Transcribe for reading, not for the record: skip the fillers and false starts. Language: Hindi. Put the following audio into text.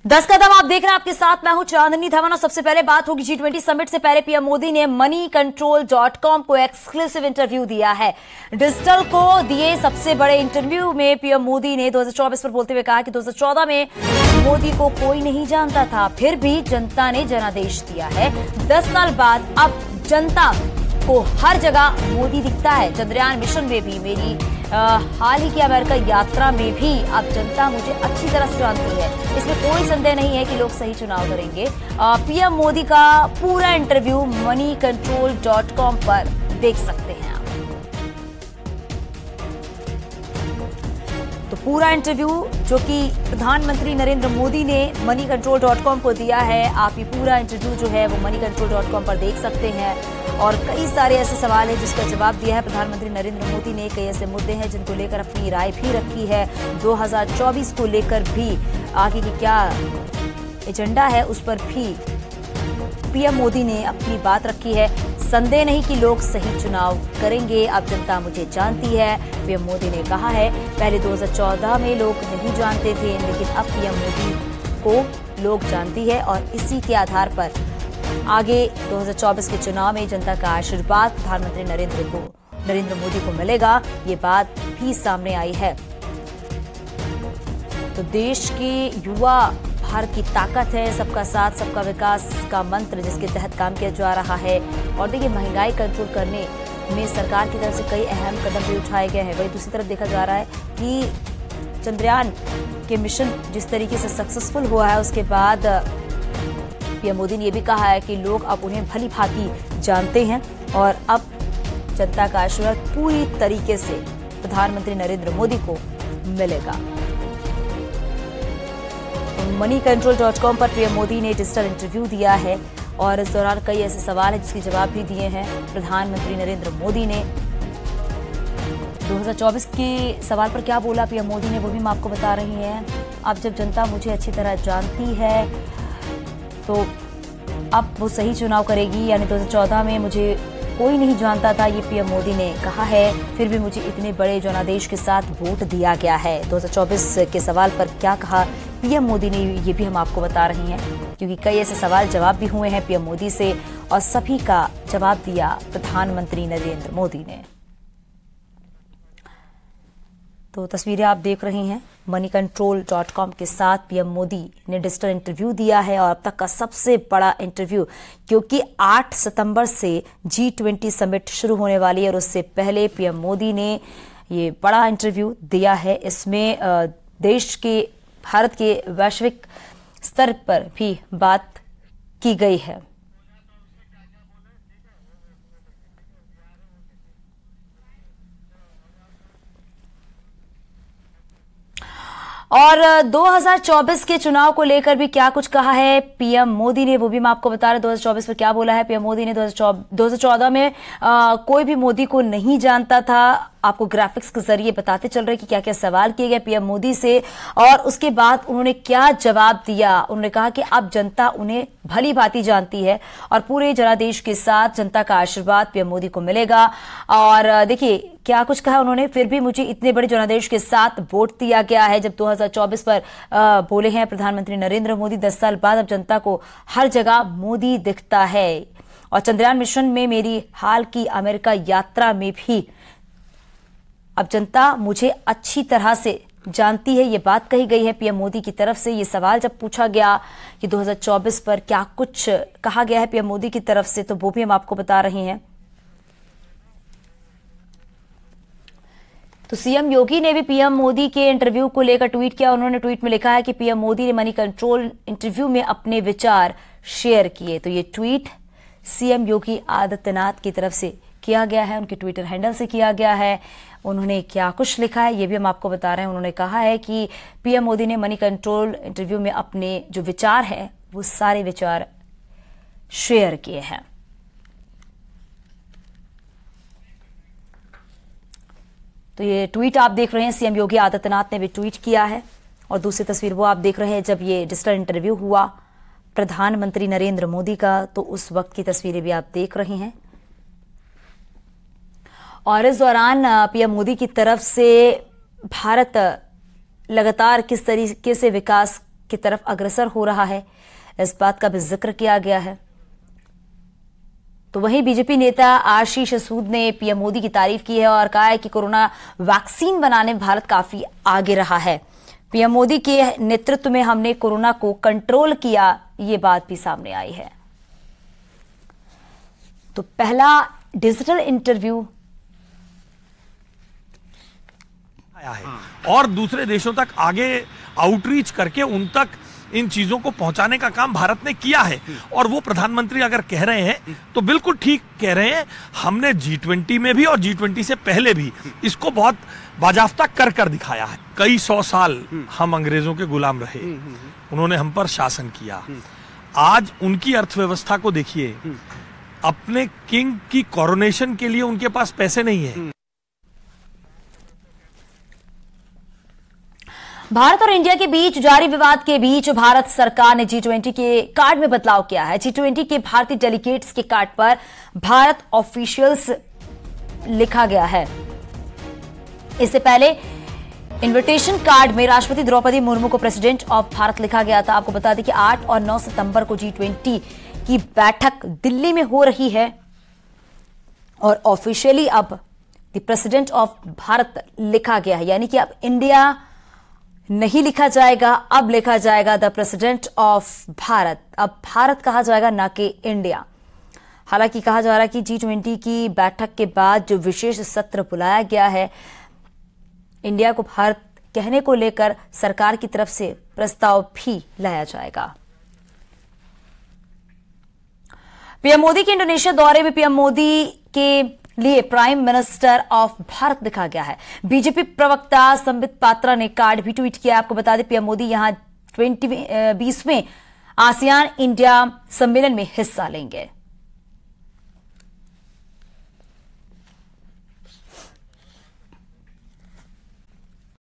10 कदम आप देख रहे हैं, आपके साथ मैं हूं चांदनी धवन। और सबसे पहले बात होगी G20 समिट से पहले पीएम मोदी ने moneycontrol.com को एक्सक्लूसिव इंटरव्यू दिया है। डिजिटल को दिए सबसे बड़े इंटरव्यू में पीएम मोदी ने 2024 पर बोलते हुए कहा कि 2014 में मोदी को कोई नहीं जानता था, फिर भी जनता ने जनादेश दिया है। 10 साल बाद अब जनता को हर जगह मोदी दिखता है। चंद्रयान मिशन में भी, मेरी हाल ही की अमेरिका यात्रा में भी अब जनता मुझे अच्छी तरह से जानती है। इसमें कोई संदेह नहीं है कि लोग सही चुनाव करेंगे। पीएम मोदी का पूरा इंटरव्यू moneycontrol.com पर देख सकते हैं आप। तो पूरा इंटरव्यू जो कि प्रधानमंत्री नरेंद्र मोदी ने moneycontrol.com को दिया है, आप ये पूरा इंटरव्यू जो है वो moneycontrol.com पर देख सकते हैं। और कई सारे ऐसे सवाल हैं जिसका जवाब दिया है प्रधानमंत्री नरेंद्र मोदी ने। कई ऐसे मुद्दे हैं जिनको लेकर अपनी राय भी रखी है। 2024 को लेकर भी आगे की क्या एजेंडा है उस पर भी पीएम मोदी ने अपनी बात रखी है। संदेह नहीं कि लोग सही चुनाव करेंगे, अब जनता मुझे जानती है, पीएम मोदी ने कहा है। पहले 2014 में लोग नहीं जानते थे, लेकिन अब पीएम मोदी को लोग जानती है और इसी के आधार पर आगे 2024 के चुनाव में जनता का आशीर्वाद प्रधानमंत्री नरेंद्र मोदी को मिलेगा, ये बात भी सामने आई है। तो देश के युवा भारत की ताकत है, सबका साथ सबका विकास का मंत्र जिसके तहत काम किया जा रहा है। और देखिए, महंगाई कंट्रोल करने में सरकार की तरफ से कई अहम कदम भी उठाए गए हैं। वहीं दूसरी तरफ देखा जा रहा है कि चंद्रयान के मिशन जिस तरीके से सक्सेसफुल हुआ है, उसके बाद पीएम मोदी ने यह भी कहा है कि लोग अब उन्हें भली भांति जानते हैं और अब जनता का आशीर्वाद पूरी तरीके से प्रधानमंत्री नरेंद्र मोदी को मिलेगा। moneycontrol.com पर पीएम मोदी ने डिजिटल इंटरव्यू दिया है और इस दौरान कई ऐसे सवाल हैं जिसके जवाब भी दिए हैं प्रधानमंत्री नरेंद्र मोदी ने। 2024 के सवाल पर क्या बोला पीएम मोदी ने वो भी मैं आपको बता रही हैं। अब जब जनता मुझे अच्छी तरह जानती है तो अब वो सही चुनाव करेगी, यानी 2014 में मुझे कोई नहीं जानता था, ये पीएम मोदी ने कहा है, फिर भी मुझे इतने बड़े जनादेश के साथ वोट दिया गया है। 2024 के सवाल पर क्या कहा पीएम मोदी ने, ये भी हम आपको बता रही हैं, क्योंकि कई ऐसे सवाल जवाब भी हुए हैं पीएम मोदी से और सभी का जवाब दिया प्रधानमंत्री नरेंद्र मोदी ने। तो तस्वीरें आप देख रही हैं, moneycontrol.com के साथ पीएम मोदी ने डिजिटल इंटरव्यू दिया है और अब तक का सबसे बड़ा इंटरव्यू, क्योंकि 8 सितंबर से G20 समिट शुरू होने वाली है और उससे पहले पीएम मोदी ने ये बड़ा इंटरव्यू दिया है। इसमें देश के, भारत के वैश्विक स्तर पर भी बात की गई है। और 2024 के चुनाव को लेकर भी क्या कुछ कहा है पीएम मोदी ने, वो भी मैं आपको बता रहा हूं। 2024 पर क्या बोला है पीएम मोदी ने। 2014 में कोई भी मोदी को नहीं जानता था। आपको ग्राफिक्स के जरिए बताते चल रहे कि क्या क्या सवाल किए गए पीएम मोदी से और उसके बाद उन्होंने क्या जवाब दिया। उन्होंने कहा कि अब जनता उन्हें भली भांति जानती है और पूरे जनादेश के साथ जनता का आशीर्वाद पीएम मोदी को मिलेगा। और देखिए क्या कुछ कहा उन्होंने, फिर भी मुझे इतने बड़े जनादेश के साथ वोट दिया गया है। जब 2024 पर बोले हैं प्रधानमंत्री नरेंद्र मोदी, 10 साल बाद अब जनता को हर जगह मोदी दिखता है। और चंद्रयान मिशन में, मेरी हाल की अमेरिका यात्रा में भी अब जनता मुझे अच्छी तरह से जानती है, ये बात कही गई है पीएम मोदी की तरफ से। ये सवाल जब पूछा गया कि 2024 पर क्या कुछ कहा गया है पीएम मोदी की तरफ से, तो वो भी हम आपको बता रहे हैं। तो सीएम योगी ने भी पीएम मोदी के इंटरव्यू को लेकर ट्वीट किया। उन्होंने ट्वीट में लिखा है कि पीएम मोदी ने moneycontrol इंटरव्यू में अपने विचार शेयर किए। तो ये ट्वीट सीएम योगी आदित्यनाथ की तरफ से किया गया है, उनके ट्विटर हैंडल से किया गया है। उन्होंने क्या कुछ लिखा है ये भी हम आपको बता रहे हैं। उन्होंने कहा है कि पीएम मोदी ने moneycontrol इंटरव्यू में अपने जो विचार है वो सारे विचार शेयर किए हैं। तो ये ट्वीट आप देख रहे हैं, सीएम योगी आदित्यनाथ ने भी ट्वीट किया है। और दूसरी तस्वीर वो आप देख रहे हैं जब ये डिजिटल इंटरव्यू हुआ प्रधानमंत्री नरेंद्र मोदी का, तो उस वक्त की तस्वीरें भी आप देख रहे हैं। और इस दौरान पीएम मोदी की तरफ से भारत लगातार किस तरीके से विकास की तरफ अग्रसर हो रहा है, इस बात का भी जिक्र किया गया है। तो वहीं बीजेपी नेता आशीष सूद ने पीएम मोदी की तारीफ की है और कहा है कि कोरोना वैक्सीन बनाने में भारत काफी आगे रहा है। पीएम मोदी के नेतृत्व में हमने कोरोना को कंट्रोल किया, ये बात भी सामने आई है। तो पहला डिजिटल इंटरव्यू आया है और दूसरे देशों तक आगे आउटरीच करके उन तक इन चीजों को पहुंचाने का काम भारत ने किया है। और वो प्रधानमंत्री अगर कह रहे हैं तो बिल्कुल ठीक कह रहे हैं। हमने G20 में भी और G20 से पहले भी इसको बहुत बाजाफ्ता कर दिखाया है। कई 100 साल हम अंग्रेजों के गुलाम रहे, उन्होंने हम पर शासन किया। आज उनकी अर्थव्यवस्था को देखिए, अपने किंग की कोरोनेशन के लिए उनके पास पैसे नहीं है। भारत और इंडिया के बीच जारी विवाद के बीच भारत सरकार ने G20 के कार्ड में बदलाव किया है। G20 के भारतीय डेलीगेट्स के कार्ड पर भारत ऑफिशियल्स लिखा गया है। इससे पहले इनविटेशन कार्ड में राष्ट्रपति द्रौपदी मुर्मू को प्रेसिडेंट ऑफ भारत लिखा गया था। आपको बता दें कि 8 और 9 सितंबर को G20 की बैठक दिल्ली में हो रही है और ऑफिशियली अब द प्रेसिडेंट ऑफ भारत लिखा गया है, यानी कि अब इंडिया नहीं लिखा जाएगा, अब लिखा जाएगा द प्रेसिडेंट ऑफ भारत। अब भारत कहा जाएगा, ना कि इंडिया। हालांकि कहा जा रहा है कि G20 की बैठक के बाद जो विशेष सत्र बुलाया गया है, इंडिया को भारत कहने को लेकर सरकार की तरफ से प्रस्ताव भी लाया जाएगा। पीएम मोदी के इंडोनेशिया दौरे में पीएम मोदी के लिए प्राइम मिनिस्टर ऑफ भारत लिखा गया है। बीजेपी प्रवक्ता संबित पात्रा ने कार्ड भी ट्वीट किया। आपको बता दें पीएम मोदी यहां 2020वें आसियान इंडिया सम्मेलन में हिस्सा लेंगे।